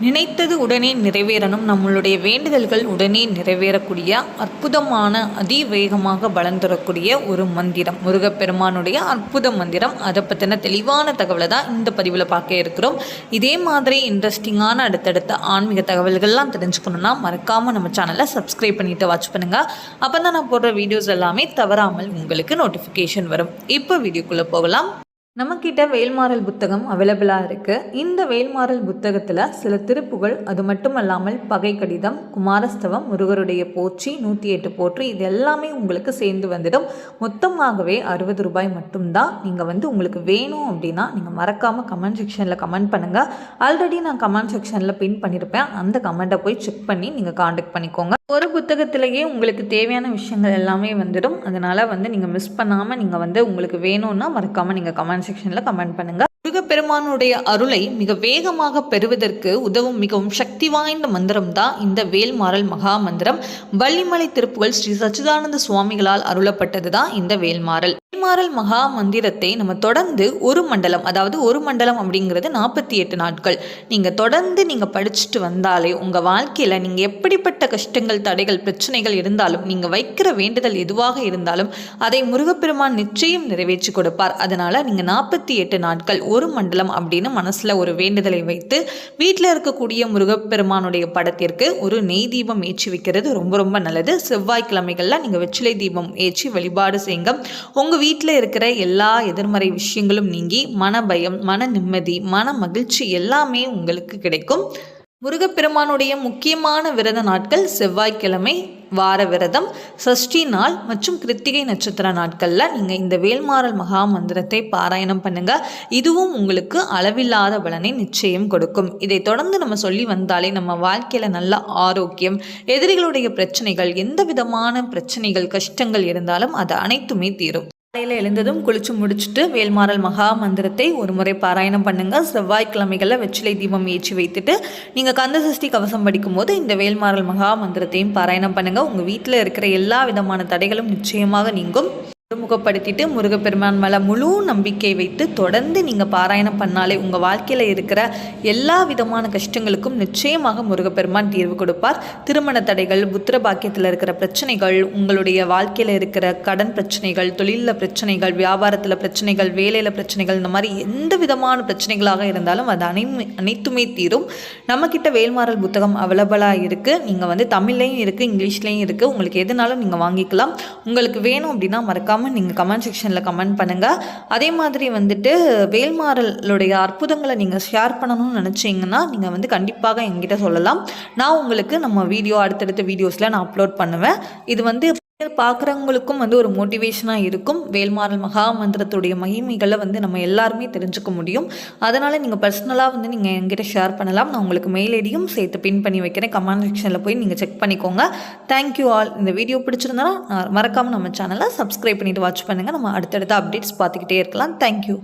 நினைத்தது உடனே நிறைவேறணும். நம்மளுடைய வேண்டுதல்கள் உடனே நிறைவேறக்கூடிய அற்புதமான அதிவேகமாக பலன் தரக்கூடிய ஒரு மந்திரம், முருகப்பெருமானுடைய அற்புத மந்திரம். அதை பற்றின தெளிவான தகவலை தான் இந்த பதிவில் பார்க்க இருக்கிறோம். இதே மாதிரி இன்ட்ரெஸ்டிங்கான அடுத்தடுத்த ஆன்மீக தகவல்கள்லாம் தெரிஞ்சுக்கணுன்னா மறக்காமல் நம்ம சேனலை சப்ஸ்கிரைப் பண்ணிவிட்டு வாட்ச் பண்ணுங்கள். அப்போ தான் நான் போடுற வீடியோஸ் எல்லாமே தவறாமல் உங்களுக்கு நோட்டிஃபிகேஷன் வரும். இப்போ வீடியோக்குள்ளே போகலாம். நம்மக்கிட்ட வேல்மாறல் புத்தகம் அவைலபிளாக இருக்குது. இந்த வேல்மாறல் புத்தகத்தில் சில திருப்புகள், அது மட்டும் இல்லாமல் பகை கடிதம், குமாரஸ்தவம், முருகருடைய போற்றி, 108 போற்றி, இது எல்லாமே உங்களுக்கு சேர்ந்து வந்துடும். மொத்தமாகவே 60 ரூபாய் மட்டும்தான். நீங்கள் உங்களுக்கு வேணும் அப்படின்னா நீங்கள் மறக்காமல் கமெண்ட் செக்ஷனில் கமெண்ட் பண்ணுங்கள். ஆல்ரெடி நான் கமெண்ட் செக்ஷனில் பின் பண்ணியிருப்பேன். அந்த கமெண்ட்டை போய் செக் பண்ணி நீங்கள் காண்டாக்ட் பண்ணிக்கோங்க. ஒரு புத்தகத்திலேயே உங்களுக்கு தேவையான விஷயங்கள் எல்லாமே வந்துடும். அதனால் நீங்கள் மிஸ் பண்ணாமல் நீங்கள் உங்களுக்கு வேணும்னா மறக்காமல் நீங்கள் கமெண்ட் செக்ஷனில் கமெண்ட் பண்ணுங்கள். முருகப்பெருமானுடைய அருளை மிக வேகமாக பெறுவதற்கு உதவும் மிகவும் சக்தி வாய்ந்த மந்திரம் தான் இந்த வேல்மாறல் மகா மந்திரம். வள்ளிமலை திருப்புகழ் ஸ்ரீ சச்சிதானந்த சுவாமிகளால் அருளப்பட்டது தான் இந்த வேல்மாறல் மகா மந்திரத்தை நம்ம தொடர்ந்து ஒரு மண்டலம், அதாவது ஒரு மண்டலம் அப்படிங்கிறது 48 நாட்கள் நீங்கள் தொடர்ந்து படிச்சுட்டு வந்தாலே உங்கள் வாழ்க்கையில் நீங்கள் எப்படிப்பட்ட கஷ்டங்கள், தடைகள், பிரச்சனைகள் இருந்தாலும் நீங்கள் வைக்கிற வேண்டுதல் எதுவாக இருந்தாலும் அதை முருகப்பெருமான் நிச்சயம் நிறைவேற்றி கொடுப்பார். அதனால் நீங்கள் 48 நாட்கள் ஒரு மண்டலம் அப்படின்னு மனசில் ஒரு வேண்டுதலை வைத்து வீட்டில் இருக்கக்கூடிய முருகப்பெருமானுடைய படத்திற்கு ஒரு நெய் தீபம் ஏற்றி வைக்கிறது ரொம்ப ரொம்ப நல்லது. செவ்வாய்க்கிழமைகளில் நீங்கள் வெற்றிலை தீபம் ஏற்றி வழிபாடு செய்யுங்க. உங்கள் வீட்டில் இருக்கிற எல்லா எதிர்மறை விஷயங்களும் நீங்கி மன பயம், மன நிம்மதி, மன மகிழ்ச்சி எல்லாமே உங்களுக்கு கிடைக்கும். முருகப்பெருமானுடைய முக்கியமான விரத நாட்கள் செவ்வாய்க்கிழமை, வார விரதம், சஷ்டி நாள் மற்றும் கிருத்திகை நட்சத்திர நாட்களில் நீங்கள் இந்த வேல்மாறல் மகா மந்திரத்தை பாராயணம் பண்ணுங்கள். இதுவும் உங்களுக்கு அளவில்லாத பலனை நிச்சயம் கொடுக்கும். இதை தொடர்ந்து நம்ம சொல்லி வந்தாலே நம்ம வாழ்க்கையில் நல்ல ஆரோக்கியம், எதிரிகளுடைய பிரச்சனைகள், எந்த விதமான பிரச்சனைகள், கஷ்டங்கள் இருந்தாலும் அது அனைத்துமே தீரும். காலையில் எழுந்ததும் குளிச்சு முடிச்சுட்டு வேல்மாறல் மகா மந்திரத்தை ஒரு முறை பாராயணம் பண்ணுங்கள். செவ்வாய்க்கிழமைகளில் வெற்றிலை தீபம் ஏற்றி வைத்துட்டு நீங்கள் கந்த சஷ்டி கவசம் படிக்கும்போது இந்த வேல்மாறல் மகா மந்திரத்தையும் பாராயணம் பண்ணுங்கள். உங்கள் வீட்டில் இருக்கிற எல்லா விதமான தடைகளும் நிச்சயமாக நீங்கும். முகப்படுத்திட்டு முருகப்பெருமான் மேலே முழு நம்பிக்கை வைத்து தொடர்ந்து நீங்கள் பாராயணம் பண்ணாலே உங்கள் வாழ்க்கையில் இருக்கிற எல்லா விதமான கஷ்டங்களுக்கும் நிச்சயமாக முருகப்பெருமான் தீர்வு கொடுப்பார். திருமண தடைகள், புத்திர பாக்கியத்தில் இருக்கிற பிரச்சனைகள், உங்களுடைய வாழ்க்கையில் இருக்கிற கடன் பிரச்சனைகள், தொழிலில் பிரச்சனைகள், வியாபாரத்தில் பிரச்சனைகள், வேலையில் பிரச்சனைகள், இந்த மாதிரி எந்த விதமான பிரச்சனைகளாக இருந்தாலும் அது அனைத்துமே தீரும். நம்மக்கிட்ட வேல்மாறல் புத்தகம் அவைலபிளாக இருக்குது. நீங்கள் தமிழ்லையும் இருக்குது, இங்கிலீஷ்லேயும் இருக்குது. உங்களுக்கு எதுனாலும் நீங்கள் வாங்கிக்கலாம். உங்களுக்கு வேணும் அப்படின்னா மறக்காம நீங்கள் கமெண்ட் செக்ஷனில் கமெண்ட் பண்ணுங்கள். அதே மாதிரி வேல்மாறலுடைய அற்புதங்களை நீங்கள் ஷேர் பண்ணணும்னு நினச்சிங்கன்னா நீங்கள் கண்டிப்பாக என்கிட்ட சொல்லலாம். நான் உங்களுக்கு நம்ம அடுத்தடுத்த வீடியோஸில் நான் அப்லோட் பண்ணுவேன். இது பார்க்குறவங்களுக்கும் ஒரு மோட்டிவேஷனாக இருக்கும். வேல்மாறல் மகா மந்திரத்துடைய மகிமைகளை நம்ம எல்லாருமே தெரிஞ்சுக்க முடியும். அதனால் நீங்கள் பர்சனலாக நீங்கள் என்கிட்ட ஷேர் பண்ணலாம். நான் உங்களுக்கு மெயில் ஐடியும் சேர்த்து பின் பண்ணி வைக்கிறேன். கமெண்ட் செக்ஷனில் போய் நீங்கள் செக் பண்ணிக்கோங்க. Thank you all. இந்த வீடியோ பிடிச்சிருந்தா மறக்காமல் நம்ம சேனலை சப்ஸ்கிரைப் பண்ணிவிட்டு வாட்ச் பண்ணுங்கள். நம்ம அடுத்தடுத்த அப்டேட்ஸ் பார்த்துக்கிட்டே இருக்கலாம். தேங்க்யூ.